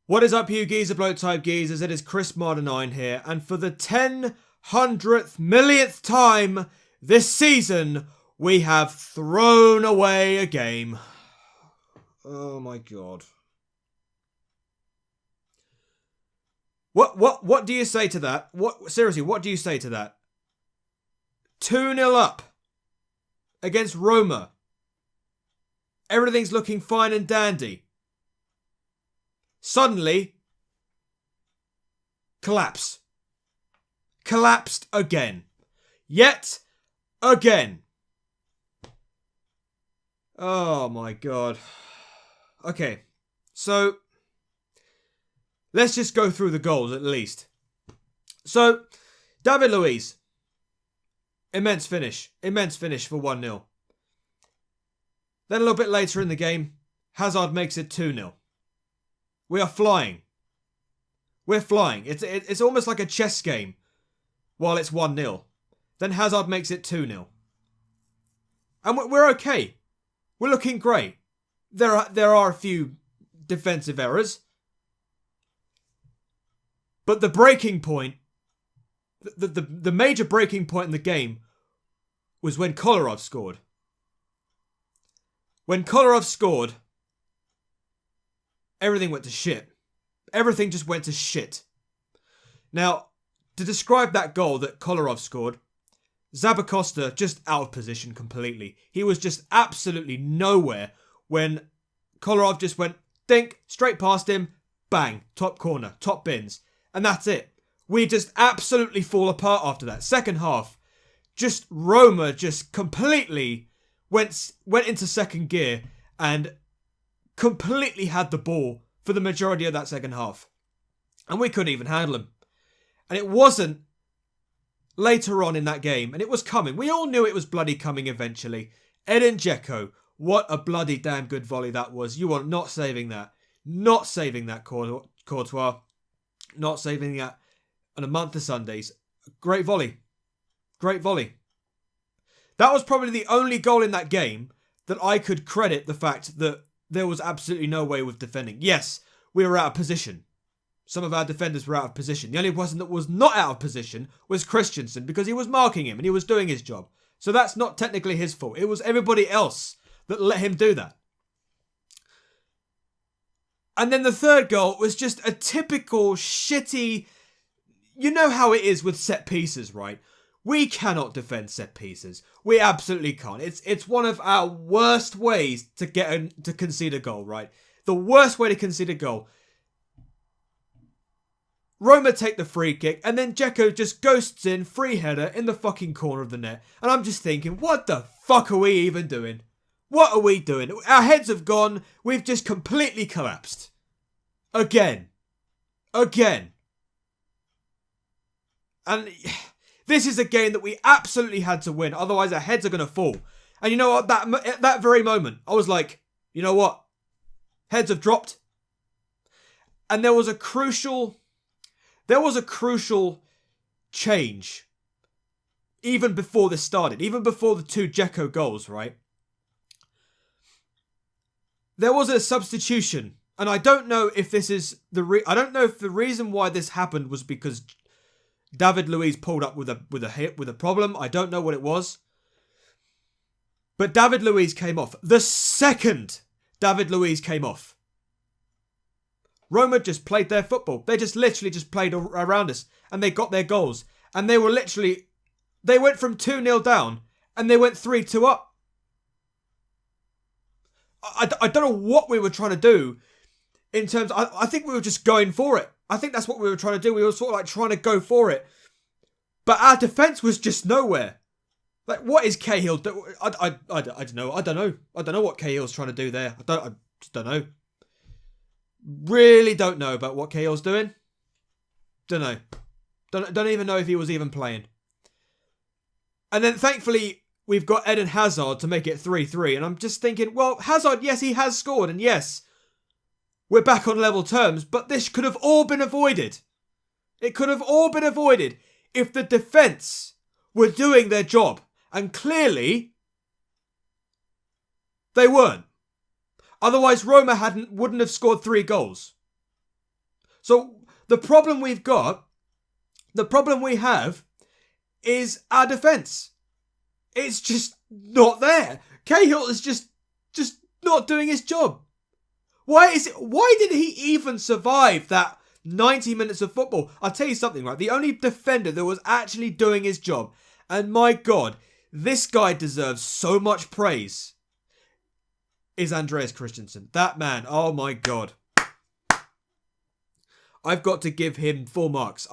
What is up, you geezer bloke type geezers? It is Chris Marder9 here, and for the 100th millionth time this season, we have thrown away a game. Oh my god. What do you say to that? Seriously, what do you say to that? 2-0 up against Roma. Everything's looking fine and dandy. Suddenly, collapse. Collapsed again. Yet again. Oh my god. Okay, so let's just go through the goals at least. So, David Luiz. Immense finish for 1-0. Then a little bit later in the game, Hazard makes it 2-0. We are flying. We're flying. It's almost like a chess game while it's 1-0. Then Hazard makes it 2-0. And we're okay. We're looking great. There are a few defensive errors. But the breaking point, the major breaking point in the game was when Kolarov scored. When Kolarov scored, everything went to shit. Everything just went to shit. Now, to describe that goal that Kolarov scored, Zappacosta just out of position completely. He was just absolutely nowhere when Kolarov just went, dink, straight past him, bang, top corner, top bins. And that's it. We just absolutely fall apart after that. Second half, just Roma just completely went into second gear and completely had the ball for the majority of that second half. And we couldn't even handle them. And it wasn't later on in that game, and it was coming. We all knew it was bloody coming eventually. Edin Dzeko, what a bloody damn good volley that was. You are not saving that. Not saving that, Courtois. Not saving that on a month of Sundays. Great volley. Great volley. That was probably the only goal in that game that I could credit the fact that there was absolutely no way with defending. Yes, we were out of position. Some of our defenders were out of position. The only person that was not out of position was Christensen because he was marking him and he was doing his job. So that's not technically his fault. It was everybody else that let him do that. And then the third goal was just a typical shitty... You know how it is with set pieces, right? We cannot defend set pieces. We absolutely can't. It's one of our worst ways to to concede a goal, right? The worst way to concede a goal. Roma take the free kick and then Dzeko just ghosts in, free header in the fucking corner of the net. And I'm just thinking, what the fuck are we even doing? What are we doing? Our heads have gone. We've just completely collapsed. Again. Again. And this is a game that we absolutely had to win. Otherwise, our heads are going to fall. And you know what? At that very moment, I was like, you know what? Heads have dropped. And there was a crucial change. Even before this started. Even before the two Dzeko goals, right? There was a substitution. And I don't know if this is I don't know if the reason why this happened was because David Luiz pulled up with a problem. I don't know what it was. But David Luiz came off. The second David Luiz came off, Roma just played their football. They just literally just played around us. And they got their goals. And they went from 2-0 down. And they went 3-2 up. I don't know what we were trying to do. In terms, I think we were just going for it. I think that's what we were trying to do. We were sort of like trying to go for it. But our defence was just nowhere. Like, what is Cahill doing? I don't know. I don't know what Cahill's trying to do there. I just don't know. Really don't know about what Cahill's doing. Don't know. Don't even know if he was even playing. And then thankfully, we've got Eden Hazard to make it 3-3. And I'm just thinking, well, Hazard, yes, he has scored. And yes, we're back on level terms, but this could have all been avoided. It could have all been avoided if the defence were doing their job. And clearly, they weren't. Otherwise, Roma wouldn't have scored 3 goals. So the problem we have is our defence. It's just not there. Cahill is just not doing his job. Why did he even survive that 90 minutes of football? I'll tell you something, right? The only defender that was actually doing his job, and my God, this guy deserves so much praise, is Andreas Christensen. That man, oh my God. I've got to give him full marks.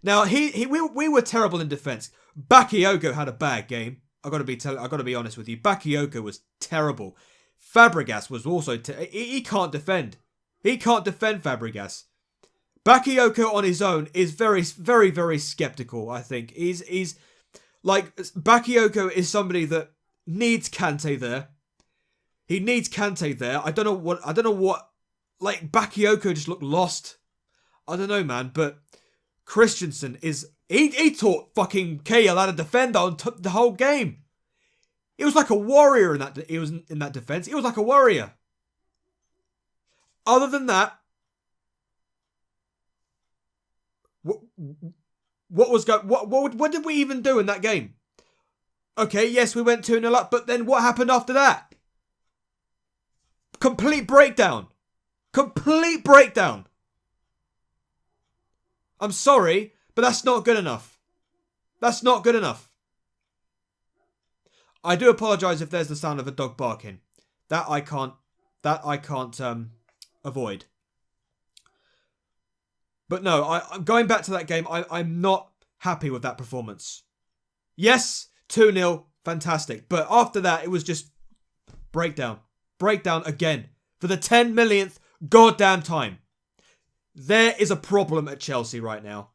Now, we were terrible in defence. Bakayoko had a bad game. I got to be honest with you. Bakayoko was terrible. Fabregas was also he can't defend. He can't defend Fabregas. Bakayoko on his own is very, very, very skeptical. I think he's like Bakayoko is somebody that needs Conte there. He needs Conte there. I don't know what. Like Bakayoko just looked lost. I don't know, man. But Christensen is he taught fucking Cahill how to defend on the whole game. He was like a warrior in that defense. He was like a warrior. Other than that, what did we even do in that game? Okay, yes, we went 2-0 up, but then what happened after that? Complete breakdown. Complete breakdown. I'm sorry, but that's not good enough. That's not good enough. I do apologise if there's the sound of a dog barking. That I can't avoid. But no, I'm going back to that game. I'm not happy with that performance. Yes, 2-0, fantastic. But after that, it was just breakdown. Breakdown again. For the 10 millionth goddamn time. There is a problem at Chelsea right now.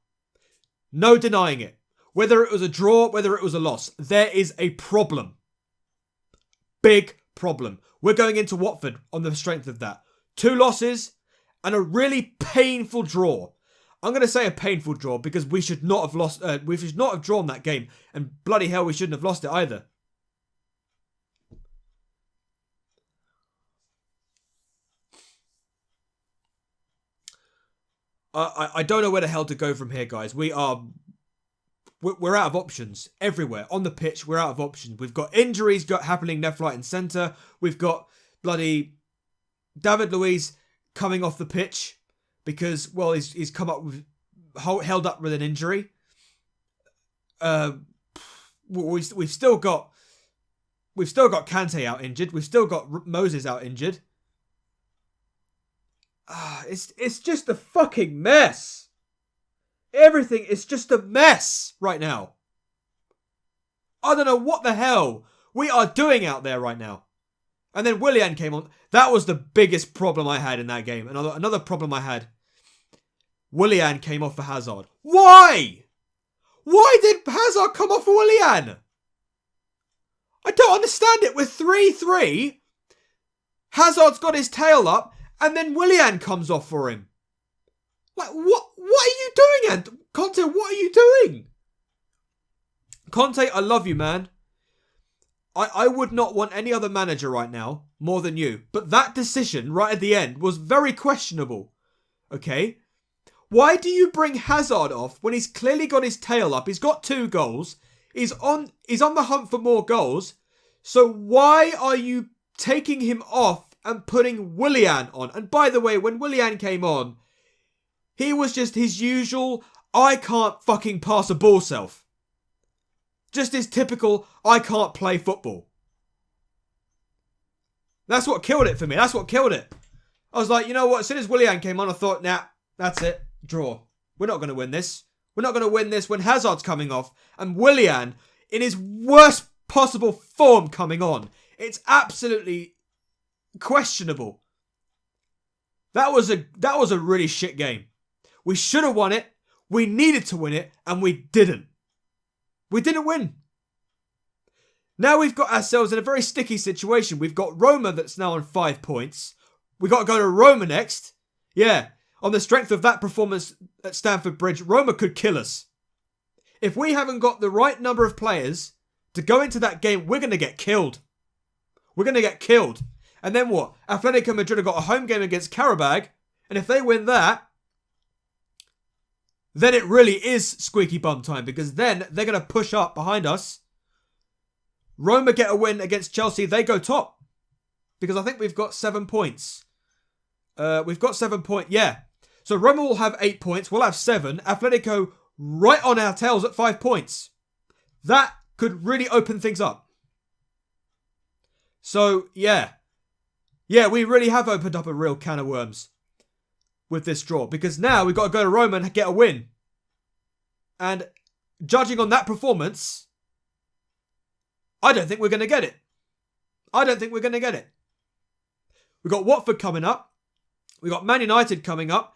No denying it. Whether it was a draw, whether it was a loss, there is a problem. Big problem. We're going into Watford on the strength of that. 2 losses and a really painful draw. I'm going to say a painful draw because we should not have lost. We should not have drawn that game, and bloody hell, we shouldn't have lost it either. I don't know where the hell to go from here, guys. We're out of options everywhere. On the pitch, we're out of options. We've got injuries happening left, right and centre. We've got bloody David Luiz coming off the pitch because, well, he's come up with, held up with an injury. We've still got Conte out injured. We've still got Moses out injured. It's just a fucking mess. Everything is just a mess right now. I don't know what the hell we are doing out there right now. And then Willian came on. That was the biggest problem I had in that game. Another problem I had. Willian came off for Hazard. Why? Why did Hazard come off for Willian? I don't understand it. With 3-3, Hazard's got his tail up, and then Willian comes off for him. Like, what are you doing, Conte? What are you doing? Conte, I love you, man. I would not want any other manager right now more than you. But that decision right at the end was very questionable. Okay? Why do you bring Hazard off when he's clearly got his tail up? He's got 2 goals. He's on the hunt for more goals. So why are you taking him off and putting Willian on? And by the way, when Willian came on, he was just his usual, I can't fucking pass a ball self. Just his typical, I can't play football. That's what killed it for me. That's what killed it. I was like, you know what? As soon as Willian came on, I thought, nah, that's it. Draw. We're not going to win this. We're not going to win this when Hazard's coming off and Willian in his worst possible form coming on. It's absolutely questionable. That was a really shit game. We should have won it. We needed to win it, and we didn't. We didn't win. Now we've got ourselves in a very sticky situation. We've got Roma that's now on 5 points. We've got to go to Roma next. Yeah, on the strength of that performance at Stamford Bridge, Roma could kill us. If we haven't got the right number of players to go into that game, we're going to get killed. We're going to get killed. And then what? Atletico Madrid have got a home game against Karabag. And if they win that, then it really is squeaky bum time, because then they're going to push up behind us. Roma get a win against Chelsea. They go top. Because I think we've got 7 points. We've got 7 points. Yeah. So Roma will have 8 points. We'll have 7. Atletico right on our tails at 5 points. That could really open things up. So, yeah. Yeah, we really have opened up a real can of worms with this draw. Because now we've got to go to Roma and get a win. And judging on that performance, I don't think we're going to get it. I don't think we're going to get it. We've got Watford coming up. We've got Man United coming up.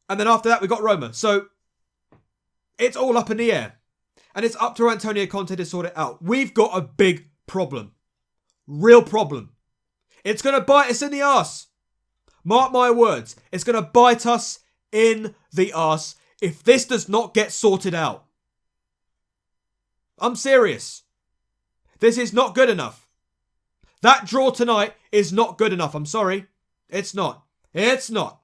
And then after that, we've got Roma. So, it's all up in the air. And it's up to Antonio Conte to sort it out. We've got a big problem. Real problem. It's going to bite us in the arse. Mark my words. It's going to bite us in the arse if this does not get sorted out. I'm serious. This is not good enough. That draw tonight is not good enough. I'm sorry. It's not. It's not.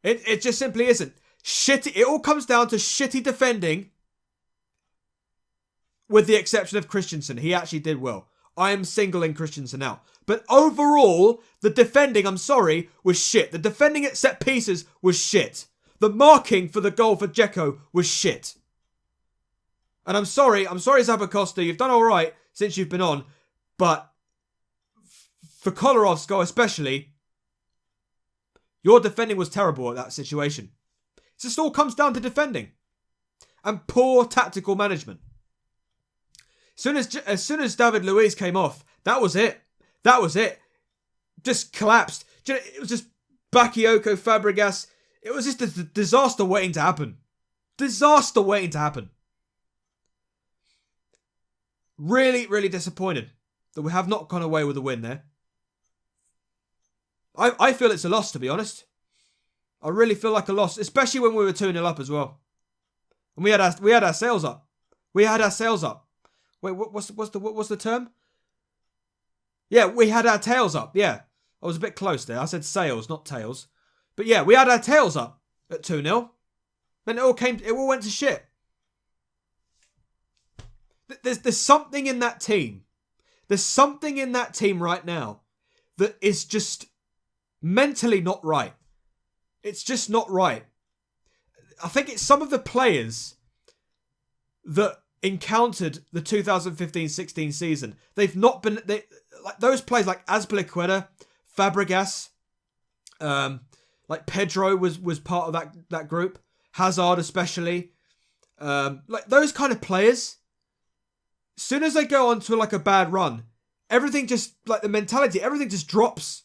It just simply isn't. Shitty. It all comes down to shitty defending. With the exception of Christensen. He actually did well. I am singling Christensen out. But overall, the defending, I'm sorry, was shit. The defending at set pieces was shit. The marking for the goal for Dzeko was shit. And I'm sorry Zabacosta, you've done alright since you've been on. But for Kolarov's goal especially, your defending was terrible at that situation. It just all comes down to defending. And poor tactical management. As soon as David Luiz came off, that was it. That was it. Just collapsed. It was just Bakayoko, Fabregas. It was just a disaster waiting to happen. Disaster waiting to happen. Really, really disappointed that we have not gone away with a win there. I feel it's a loss, to be honest. I really feel like a loss, especially when we were 2-0 up as well. And we had our sails up. We had our sails up. Wait, what's the term? Yeah, we had our tails up. Yeah, I was a bit close there. I said sails, not tails. But yeah, we had our tails up at 2-0. Then it all went to shit. There's something in that team. There's something in that team right now that is just mentally not right. It's just not right. I think it's some of the players that encountered the 2015-16 season. They've not been... like those players like Azpilicueta, Fabregas, like Pedro was part of that group. Hazard especially. Like those kind of players, as soon as they go on to like a bad run, everything just, like the mentality, everything just drops.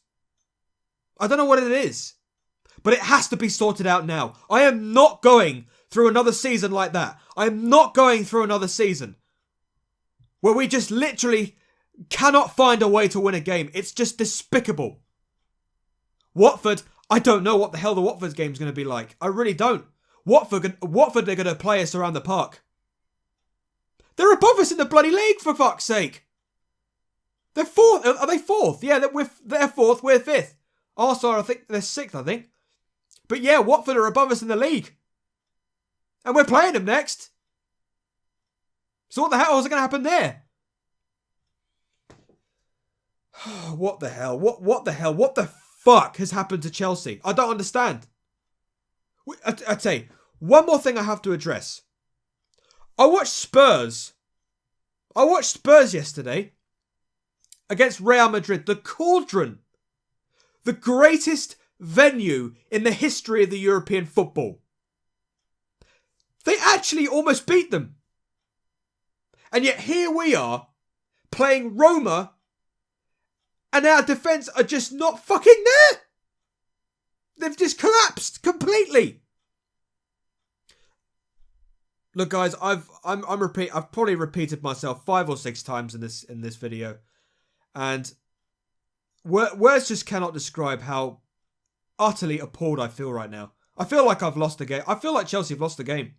I don't know what it is. But it has to be sorted out now. I am not going through another season like that. I am not going through another season where we just literally cannot find a way to win a game. It's just despicable. Watford, I don't know what the hell the Watford game is going to be like. I really don't. Watford are going to play us around the park. They're above us in the bloody league, for fuck's sake. They're fourth. Are they fourth? Yeah, they're fourth. We're fifth. Arsenal, I think they're sixth, I think. But yeah, Watford are above us in the league. And we're playing them next. So what the hell is going to happen there? What the hell? What the hell? What the fuck has happened to Chelsea? I don't understand. I tell you, one more thing I have to address. I watched Spurs yesterday against Real Madrid, the Cauldron. The greatest venue in the history of the European football. They actually almost beat them. And yet here we are, playing Roma, and our defence are just not fucking there. They've just collapsed completely. Look, guys, I've probably repeated myself 5 or 6 times in this video, and words just cannot describe how utterly appalled I feel right now. I feel like I've lost the game. I feel like Chelsea have lost the game.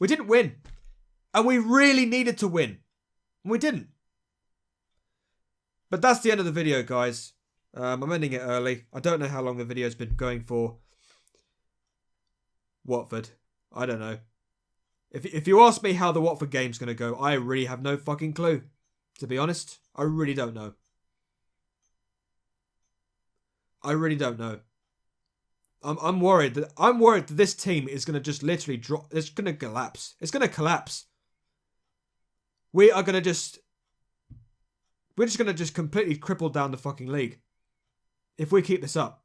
We didn't win, and we really needed to win, and we didn't. But that's the end of the video, guys. I'm ending it early. I don't know how long the video's been going for. Watford. I don't know. If you ask me how the Watford game's going to go, I really have no fucking clue. To be honest, I really don't know. I really don't know. I'm worried that this team is going to just literally drop. It's going to collapse. It's going to collapse. We're just going to just completely cripple down the fucking league if we keep this up.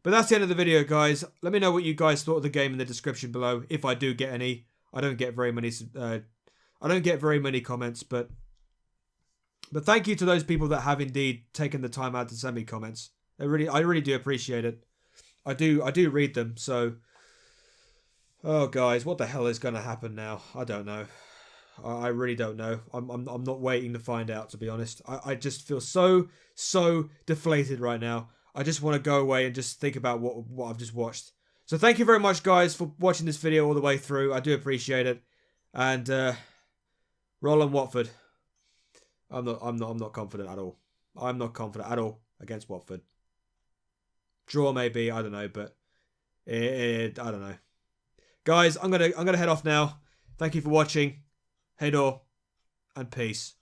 But that's the end of the video, guys. Let me know what you guys thought of the game in the description below, if I do get any. I don't get very many comments, but thank you to those people that have indeed taken the time out to send me comments. I really do appreciate it. I do read them. So, oh guys, what the hell is going to happen now? I don't know. I really don't know. I'm not waiting to find out, to be honest. I just feel so deflated right now. I just want to go away and just think about what I've just watched. So thank you very much, guys, for watching this video all the way through. I do appreciate it. And roll on Watford. I'm not confident at all. I'm not confident at all against Watford. Draw maybe, I don't know, but I don't know. Guys, I'm gonna head off now. Thank you for watching. Hey door and peace.